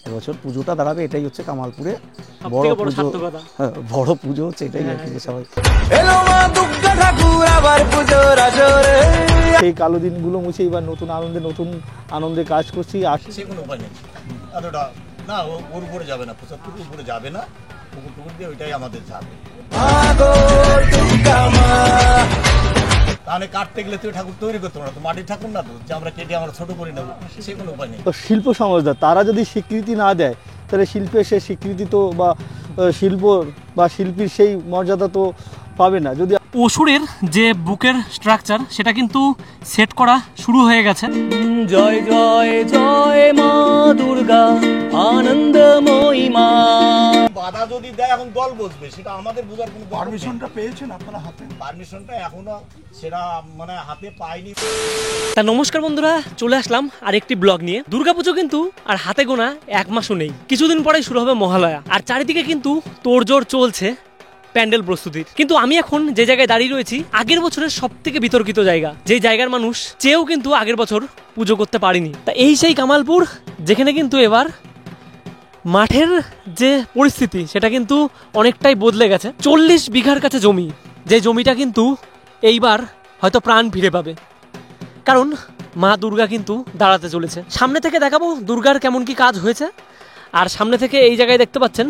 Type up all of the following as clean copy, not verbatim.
এবছর পুজোটা দাঁড়াবে, এটাই হচ্ছে কামালপুরে বড় পুজো। বড় পুজো হচ্ছে এটাই আর কি, সবাই এই কালো দিনগুলো মুছে এবার নতুন আনন্দে কাজ করছি। আসছে কোনো উপায় নেই, এতটা না ওর উপরে যাবে না, 75 উপরে যাবে না, পুকুর দিয়ে ওইটাই আমাদের যাবে। তাহলে কাটতে গেলে তুই ঠাকুর তৈরি করতে পারো, তো মাটির ঠাকুর না তো যে আমরা কেটে আমরা ছোট করে নেবো, সে কোনো উপায় নেই। তো শিল্প সমাজদার তারা যদি স্বীকৃতি না দেয়, তাহলে শিল্পের সেই স্বীকৃতি তো বা শিল্প বা শিল্পীর সেই মর্যাদা তো পাবে না। যদি অসুরের যে বুকের স্ট্রাকচার সেটা কিন্তু সেট করা শুরু হয়ে গেছে। জয় জয় জয় মা দুর্গা আনন্দময়ী মা। বাধা যদি দেয় এখন দল বসবে, সেটা আমাদের বোঝার কোনো পারমিশনটা পেয়েছেন আপনারা হাতে? পারমিশনটা এখনো সেটা মানে হাতে পাইনি। তা নমস্কার বন্ধুরা, চলে আসলাম আরেকটি ব্লগ নিয়ে। দুর্গাপুজো কিন্তু আর হাতে গোনা 1 মাসও নেই, কিছুদিন পরেই শুরু হবে মহালয়া। আর চারিদিকে কিন্তু তোড়জোড় চলছে প্যান্ডেল প্রস্তুতির। কিন্তু আমি এখন যে জায়গায় দাঁড়িয়ে রয়েছি, আগের বছরের সব থেকে বিতর্কিত জায়গা, যেই জায়গার মানুষ চেয়েও কিন্তু আগের বছর পুজো করতে পারিনি। তা এই সেই কামালপুর, যেখানে কিন্তু এবার মাঠের যে পরিস্থিতি সেটা কিন্তু অনেকটাই বদলে গেছে। 40 বিঘার কাছে জমি, যে জমিটা কিন্তু এইবার হয়তো প্রাণ ফিরে পাবে, কারণ মা দুর্গা কিন্তু দাঁড়াতে চলেছে। সামনে থেকে দেখাবো দুর্গার কেমন কি কাজ হয়েছে। আর সামনে থেকে এই জায়গায় দেখতে পাচ্ছেন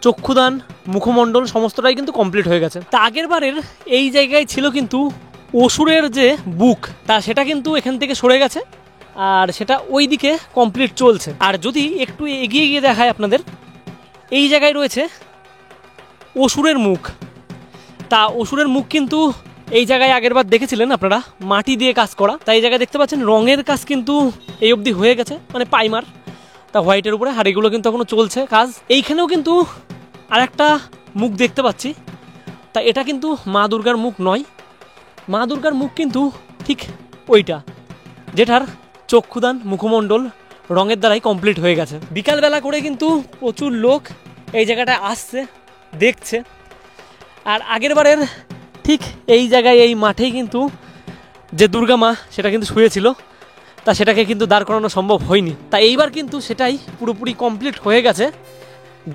চক্ষুদান, মুখমণ্ডল সমস্তটাই কিন্তু কমপ্লিট হয়ে গেছে। তা আগের বারের এই জায়গায় ছিল কিন্তু অসুরের যে বুক, তা সেটা কিন্তু এখান থেকে সরে গেছে, আর সেটা ওই দিকে কমপ্লিট চলছে। আর যদি একটু এগিয়ে গিয়ে দেখায় আপনাদের, এই জায়গায় রয়েছে অসুরের মুখ। তা অসুরের মুখ কিন্তু এই জায়গায় আগের বার দেখেছিলেন আপনারা মাটি দিয়ে কাজ করা। তাই এই জায়গায় দেখতে পাচ্ছেন রঙের কাজ কিন্তু এই অবধি হয়ে গেছে, মানে পাইমার। তা হোয়াইটের উপরে হাড়িগুলো কিন্তু এখনো চলছে কাজ। এইখানেও কিন্তু আর একটা মুখ দেখতে পাচ্ছি। তা এটা কিন্তু মা দুর্গার মুখ নয়, মা দুর্গার মুখ কিন্তু ঠিক ওইটা, যেটার চক্ষুদান মুখমণ্ডল রঙের দ্বারাই কমপ্লিট হয়ে গেছে। বিকালবেলা করে কিন্তু প্রচুর লোক এই জায়গাটায় আসছে, দেখছে। আর আগের বারের ঠিক এই জায়গায় এই মাঠেই কিন্তু যে দুর্গা মা সেটা কিন্তু শুয়েছিল, তা সেটাকে কিন্তু দাঁড় করানো সম্ভব হয়নি। তা এইবার কিন্তু সেটাই পুরোপুরি কমপ্লিট হয়ে গেছে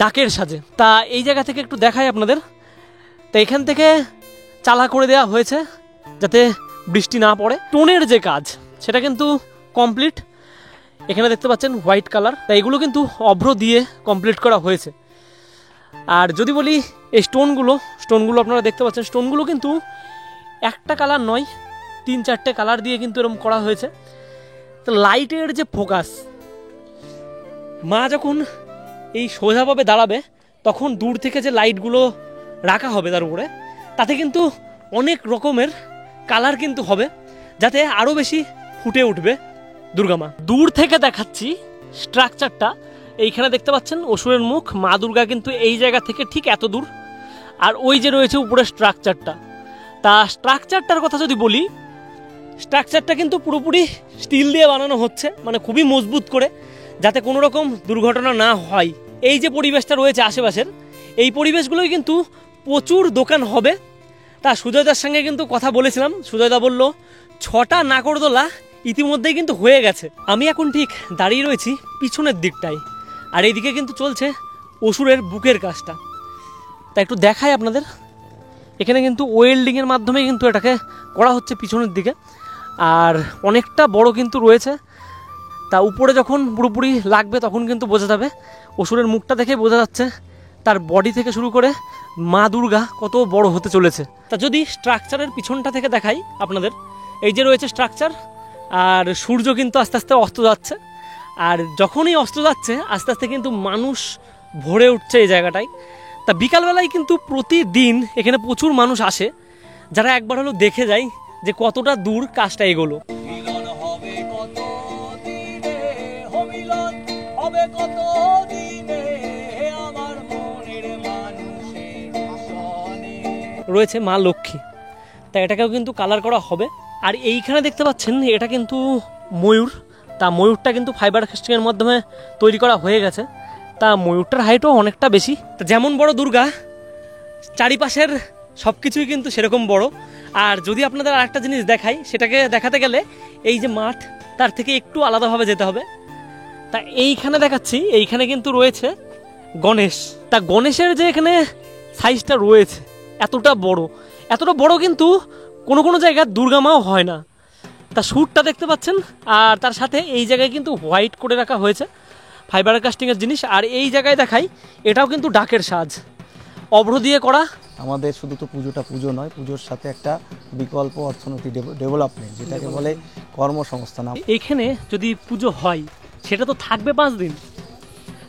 ডাকের সাজে। তা এই জায়গা থেকে একটু দেখাই আপনাদের। তা এখান থেকে চালা করে দেওয়া হয়েছে যাতে বৃষ্টি না পড়ে। টোনের যে কাজ সেটা কিন্তু কমপ্লিট, এখানে দেখতে পাচ্ছেন হোয়াইট কালার। তা এগুলো কিন্তু অভ্র দিয়ে কমপ্লিট করা হয়েছে। আর যদি বলি এই স্টোনগুলো আপনারা দেখতে পাচ্ছেন, স্টোনগুলো কিন্তু একটা কালার নয়, 3-4টে কালার দিয়ে কিন্তু এরকম করা হয়েছে। তো লাইটের যে ফোকাস, মা যখন এই সোজাভাবে দাঁড়াবে তখন দূর থেকে যে লাইটগুলো রাখা হবে তার উপরে, তাতে কিন্তু অনেক রকমের কালার কিন্তু হবে, যাতে আরও বেশি ফুটে উঠবে দুর্গা মা। দূর থেকে দেখাচ্ছি স্ট্রাকচারটা। এইখানে দেখতে পাচ্ছেন অসুরের মুখ, মা দুর্গা কিন্তু এই জায়গা থেকে ঠিক এত দূর। আর ওই যে রয়েছে উপরে স্ট্রাকচারটা। তা স্ট্রাকচারটার কথা যদি বলি, স্ট্রাকচারটা কিন্তু পুরোপুরি স্টিল দিয়ে বানানো হচ্ছে, মানে খুবই মজবুত করে, যাতে কোনো রকম দুর্ঘটনা না হয়। এই যে পরিবেশটা রয়েছে আশেপাশের, এই পরিবেশগুলোই কিন্তু প্রচুর দোকান হবে। তা সুজয়দার সঙ্গে কিন্তু কথা বলেছিলাম, সুজয়দা বলল 6টা নাগরদোলা ইতিমধ্যেই কিন্তু হয়ে গেছে। আমি এখন ঠিক দাঁড়িয়ে রয়েছি পিছনের দিকটায়, আর এইদিকে কিন্তু চলছে অসুরের বুকের কাজটা। তা একটু দেখাই আপনাদের। এখানে কিন্তু ওয়েল্ডিংয়ের মাধ্যমে কিন্তু এটাকে করা হচ্ছে পিছনের দিকে, আর অনেকটা বড় কিন্তু রয়েছে। তা উপরে যখন পুরোপুরি লাগবে তখন কিন্তু বোঝা যাবে। অসুরের মুখটা দেখে বোঝা যাচ্ছে তার বডি থেকে শুরু করে মা দুর্গা কত বড় হতে চলেছে। তা যদি স্ট্রাকচারের পিছনটা থেকে দেখাই আপনাদের, এই যে রয়েছে স্ট্রাকচার, আর সূর্য কিন্তু আস্তে আস্তে অস্ত যাচ্ছে। আর যখনই অস্ত যাচ্ছে আস্তে আস্তে কিন্তু মানুষ ভরে উঠছে এই জায়গাটায়। তা বিকালবেলায় কিন্তু প্রতিদিন এখানে প্রচুর মানুষ আসে, যারা একবার হলো দেখে যায় যে কতটা দূর কাজটা এগোলো। রয়েছে মা লক্ষ্মী, তা এটাকেও কিন্তু কালার করা হবে। আর এইখানে দেখতে পাচ্ছেন এটা কিন্তু ময়ূর। তা ময়ূরটা কিন্তু ফাইবার কাস্টিংয়ের মাধ্যমে তৈরি করা হয়ে গেছে। তা ময়ূরটার হাইটও অনেকটা বেশি। তা যেমন বড় দুর্গা, চারিপাশের সব কিছুই কিন্তু সেরকম বড়। আর যদি আপনাদের আরেকটা জিনিস দেখাই, সেটাকে দেখাতে গেলে এই যে মাঠ, তার থেকে একটু আলাদাভাবে যেতে হবে। তা এইখানে দেখাচ্ছি, এইখানে কিন্তু রয়েছে গণেশ। তা গণেশের যে এখানে সাইজটা রয়েছে এতটা বড় কিন্তু কোনো কোনো জায়গায় দুর্গা মাও হয় না। তা শ্যুটটা দেখতে পাচ্ছেন, আর তার সাথে এই জায়গায় কিন্তু হোয়াইট করে রাখা হয়েছে ফাইবার কাস্টিংয়ের জিনিস। আর এই জায়গায় দেখাই, এটাও কিন্তু ডাকের সাজ, অভ্র দিয়ে করা। আমাদের শুধু তো পুজো নয়, পুজোর সাথে একটা বিকল্প অর্থনৈতিক ডেভেলপমেন্ট, যেটাকে বলে কর্মসংস্থান। এখানে যদি পুজো হয় সেটা তো থাকবে 5 দিন।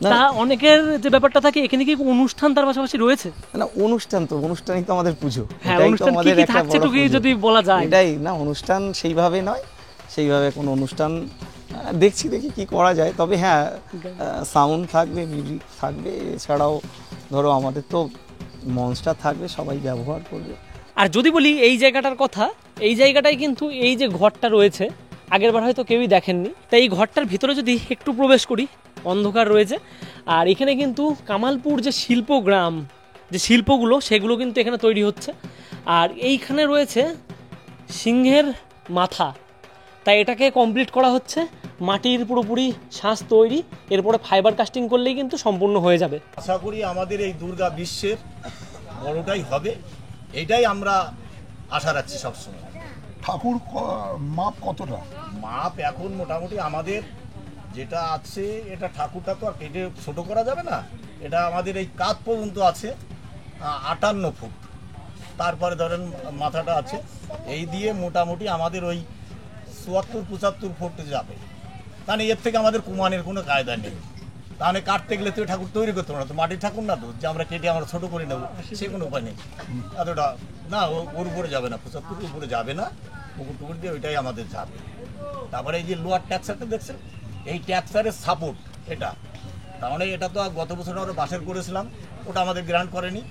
না। তা অনেকের যে ব্যাপারটা থাকে, এখানে কি অনুষ্ঠান তার পাশাপাশি রয়েছে? না, অনুষ্ঠানই তো আমাদের পুজো। হ্যাঁ, এটাই তো অনুষ্ঠান কি আমাদের কি একটা থাকছে বড় একটু কি পুজো। যদি বলা যায়? এটাই না, অনুষ্ঠান সেইভাবে নয়, সেইভাবে কোনো অনুষ্ঠান দেখি কি করা যায়। তবে হ্যাঁ, সাউন্ড থাকবে, মিউজিক থাকবে, এছাড়াও ধরো আমাদের তো মঞ্চটা থাকবে, সবাই ব্যবহার করবে। আর যদি বলি এই জায়গাটার কথা, এই জায়গাটায় কিন্তু এই যে ঘরটা রয়েছে, আগেরবার হয়তো কেউই দেখেননি। তাই এই ঘরটার ভিতরে যদি একটু প্রবেশ করি, অন্ধকার রয়েছে। আর এখানে কিন্তু কামালপুর যে শিল্পগ্রাম, যে শিল্পগুলো সেগুলো কিন্তু এখানে তৈরি হচ্ছে। আর এইখানে রয়েছে সিংহের মাথা, তাই এটাকে কমপ্লিট করা হচ্ছে। মাটির পুরোপুরি সাজ তৈরি, এরপরে ফাইবার কাস্টিং করলেই কিন্তু সম্পূর্ণ হয়ে যাবে। আশা করি আমাদের এই দুর্গা বিশ্বের বড়টাই হবে, এইটাই আমরা আশা রাখছি সবসময়। ঠাকুর মাপ কতটা? মাপ এখন মোটামুটি আমাদের যেটা আছে, এটা ঠাকুরটা তো আর কেটে ছোট করা যাবে না। এটা আমাদের এই কাঁধ পর্যন্ত আছে 58 ফুট, তারপরে ধরেন মাথাটা আছে, এই দিয়ে মোটামুটি আমাদের ওই 74-75 ফুট যাবে। তাহলে এর থেকে আমাদের কুমানের কোনো কায়দা নেই। তাহলে কাটতে গেলে তো ঠাকুর তৈরি করতে পারবো না, তো মাটির ঠাকুর না তো যে আমরা কেটে আমরা ছোট করে নেবো, সে কোনো উপায় নেই। এতটা না, ওর উপরে যাবে না, 75 উপরে যাবে না, পুকুর টুকুর দিয়ে ওইটাই আমাদের যাবে। তারপরে এই যে লোয়ার ট্যাক্সারটা দেখছেন, এই ট্যাক্সারের সাপোর্ট এটা, তার মানে এটা তো গত বছর আমরা বাসের করেছিলাম, ওটা আমাদের গ্রান্ট করেনি।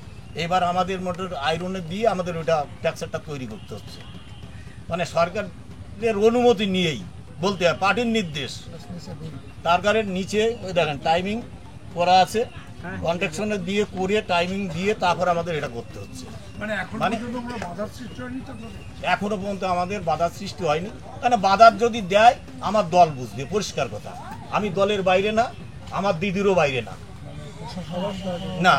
এবার আমাদের মোটর আয়রনের দিয়ে আমাদের ওইটা ট্যাক্সারটা তৈরি করতে হচ্ছে, মানে সরকারের অনুমতি নিয়েই বলতে হয়, পার্টির নির্দেশ। তার কারণে নিচে ওই দেখেন টাইমিং করা আছে, কন্ট্রাকশনে দিয়ে করে টাইমিং দিয়ে তারপর আমাদের এটা করতে হচ্ছে। মানে এখন মানে পর্যন্ত কোনো বাধার সৃষ্টি হয়নি তো? এখনো পর্যন্ত আমাদের বাধার সৃষ্টি হয়নি, কারণ বাধার যদি দেয় আমার দল বুঝবে, পরিষ্কার কথা। আমি দলের বাইরে না, আমার দিদিরও বাইরে না, না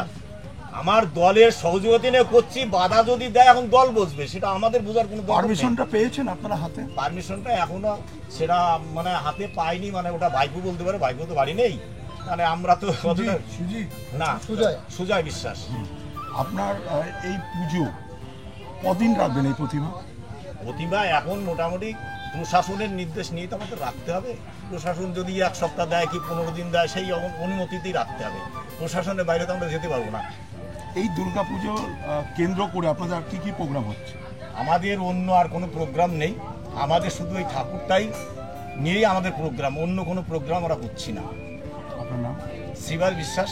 আমার দলের সহযোগিতা নিয়ে করছি। বাধা যদি দেয় এখন দল বুঝবে, সেটা আমাদের বোঝার কোনো দরকার নেই। পারমিশনটা পেয়েছেন আপনারা হাতে? পারমিশনটা এখনো সেটা মানে হাতে পাইনি, মানে ওটা ভাইপো বলতে পারে, ভাইপো তো বাড়ি নেই, মানে আমরা তো না। সুজয় বিশ্বাস। আপনার এই পুজো কদিন রাখবেন এই প্রতিমা? প্রতিভা এখন মোটামুটি প্রশাসনের নির্দেশ নিয়ে তো আমাদের রাখতে হবে। প্রশাসন যদি 1 সপ্তাহ দেয় কি 15 দিন দেয়, সেই অনুমতিতেই রাখতে হবে। প্রশাসনের বাইরে তো আমরা যেতে পারবো না। এই দুর্গা পুজো কেন্দ্র করে আপনাদের আর কি প্রোগ্রাম হচ্ছে? আমাদের অন্য আর কোনো প্রোগ্রাম নেই, আমাদের শুধু এই ঠাকুরটাই নিয়েই আমাদের প্রোগ্রাম, অন্য কোনো প্রোগ্রাম আমরা করছি না। আপনার নাম? শিবার বিশ্বাস,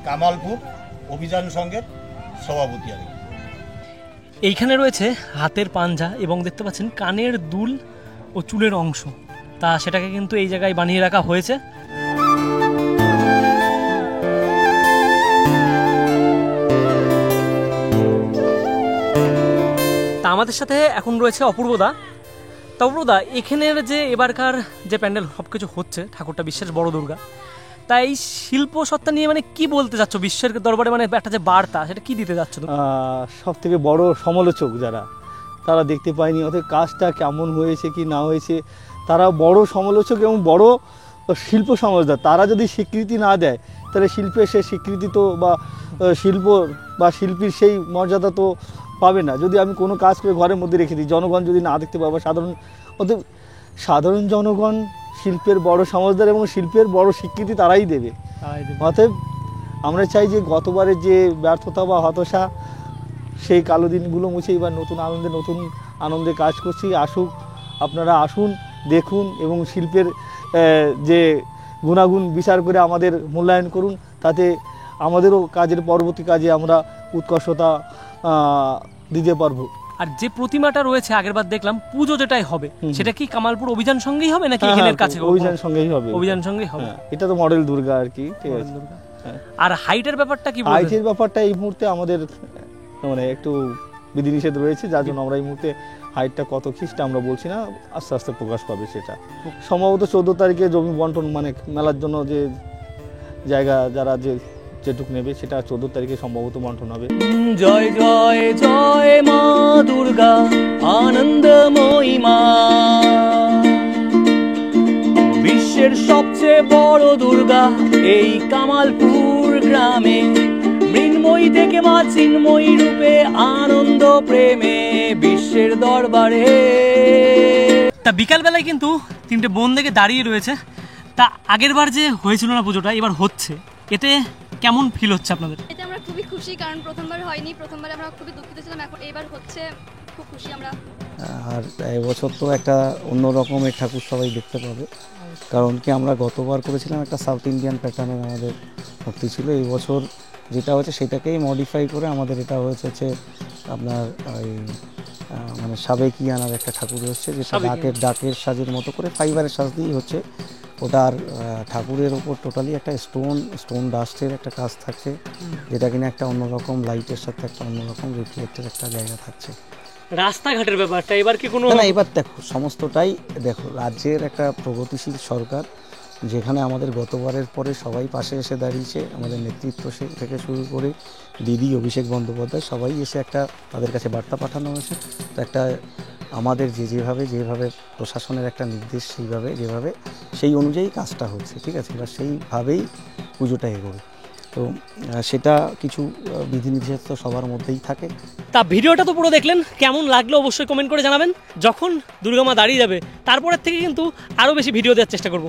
কামালপুর অভিযান সংঘের সভাপতি আমি। এইখানে রয়েছে হাতের পাঞ্জা এবং দেখতে পাচ্ছেন কানের দুল ও চুলের অংশ, তা সেটাকে কিন্তু এই জায়গায় বানিয়ে রাখা হয়েছে। তা আমাদের সাথে এখন রয়েছে অপূর্বদা। তা অপূর্বদা, এখানের যে এবারকার যে প্যান্ডেল সব কিছু হচ্ছে, ঠাকুরটা বিশ্বের বড় দুর্গা, তাই শিল্প সত্তা নিয়ে মানে কি বলতে যাচ্ছ বিশ্বের দরবারে, মানে একটা যে বার্তা সেটা কি দিতে যাচ্ছ? সব থেকে বড় সমালোচক যারা, তারা দেখতে পায়নি অতএব কাজটা কেমন হয়েছে কি না হয়েছে, তারা বড় সমালোচক এবং বড় শিল্প সমাজদার। তারা যদি স্বীকৃতি না দেয়, তাহলে শিল্পের সেই স্বীকৃতি তো বা শিল্প বা শিল্পীর সেই মর্যাদা তো পাবে না। যদি আমি কোনো কাজ করে ঘরের মধ্যে রেখে দিই, জনগণ যদি না দেখতে পাবে, অতএব সাধারণ জনগণ শিল্পের বড় সমাজদার এবং শিল্পের বড় স্বীকৃতি তারাই দেবে। অতএব আমরা চাই যে গতবারের যে ব্যর্থতা বা হতাশা, সেই কালো দিনগুলো মুছে এবার নতুন আনন্দে কাজ করছি। আপনারা আসুন, দেখুন এবং শিল্পের যে গুণাগুণ বিচার করে আমাদের মূল্যায়ন করুন, তাতে আমাদেরও কাজের পরবর্তী কাজে আমরা উৎকর্ষতা দিতে পারবো। আর যে প্রতিমাটা রয়েছে আগেরবার দেখলাম পুজো যেটাই হবে, সেটা কি কামালপুর অভিযান সঙ্গেই হবে নাকি এখানের কাছে? অভিযান সঙ্গেই হবে। অভিযান সঙ্গেই হবে। এটা তো মডেল দুর্গা আর কি, ঠিক আছে। আর হাইটের ব্যাপারটা কি? হাইটের ব্যাপারটা এই মুহূর্তে আমাদের মানে একটু বিধিনিষেধ রয়েছে, যার জন্য আমরা এই মুহূর্তে হাইটটা কত কি সেটা আমরা বলছি না, আস্তে আস্তে প্রকাশ পাবে সেটা। সম্ভবত 14 তারিখে জমি বন্টন মানে মেলার জন্য যে জায়গা যারা যেটুক নেবে সেটা 14 তারিখে সম্ভবত বন্টন হবে। জয় জয় জয় মা দুর্গা আনন্দময়ী মা, বিশ্বের সবচেয়ে বড় দুর্গা এই কামালপুর গ্রামে, মৃন্ময়ী থেকে মা চিন্ময়ী রূপে আনন্দ প্রেমে বিশ্বের দরবারে। তা বিকালবেলায় কিন্তু 3টে বোন দেখে দাঁড়িয়ে রয়েছে। তা আগের বার যে হয়েছিল না পুজোটা, এবার হচ্ছে, এতে কেমন ফিল হচ্ছে আপনাদের? এতে আমরা খুবই খুশি, কারণ প্রথমবার হয়নি, প্রথমবার আমরা খুবই দুঃখিত ছিলাম, এখন এবার হচ্ছে, খুব খুশি আমরা। আর এবছর তো একটা অন্য রকমের ঠাকুর সবাই দেখতে পাবে, কারণ কি আমরা গতবার করেছিলাম একটা সাউথ ইন্ডিয়ান প্যাটার্নের আমাদের মূর্তি ছিল। এই বছর যেটা হচ্ছে সেটাকেই মডিফাই করে আমাদের এটা হয়েছে আপনার ওই মানে সাবেকিয়ানার একটা ঠাকুর হচ্ছে, যেটা ডাকের সাজের মতো করে ফাইবারের সাজ দিয়েই হচ্ছে ওটা। আর ঠাকুরের ওপর টোটালি একটা স্টোন ডাস্টের একটা কাজ থাকছে, যেটা কিনা একটা অন্যরকম লাইটের সাথে একটা অন্যরকম রিফ্লেক্টের একটা জায়গা থাকছে। রাস্তাঘাটের ব্যাপারটা এবার কি কোনো না, এবার দেখো সমস্তটাই দেখো রাজ্যের একটা প্রগতিশীল সরকার, যেখানে আমাদের গতবারের পরে সবাই পাশে এসে দাঁড়িয়েছে, আমাদের নেতৃত্ব থেকে শুরু করে দিদি অভিষেক বন্দ্যোপাধ্যায় সবাই এসে একটা তাদের কাছে বার্তা পাঠানো হয়েছে। তো একটা আমাদের যেভাবে প্রশাসনের একটা নির্দেশ যেভাবে সেই অনুযায়ী কাজটা হচ্ছে, ঠিক আছে। এবার সেইভাবেই পুজোটা এগোবে। তো সেটা কিছু বিধিনিষেধ তো সবার মধ্যেই থাকে। তা ভিডিওটা তো পুরো দেখলেন, কেমন লাগলো অবশ্যই কমেন্ট করে জানাবেন। যখন দুর্গা মা দাঁড়িয়ে যাবে তারপরের থেকে কিন্তু আরও বেশি ভিডিও দেওয়ার চেষ্টা করব।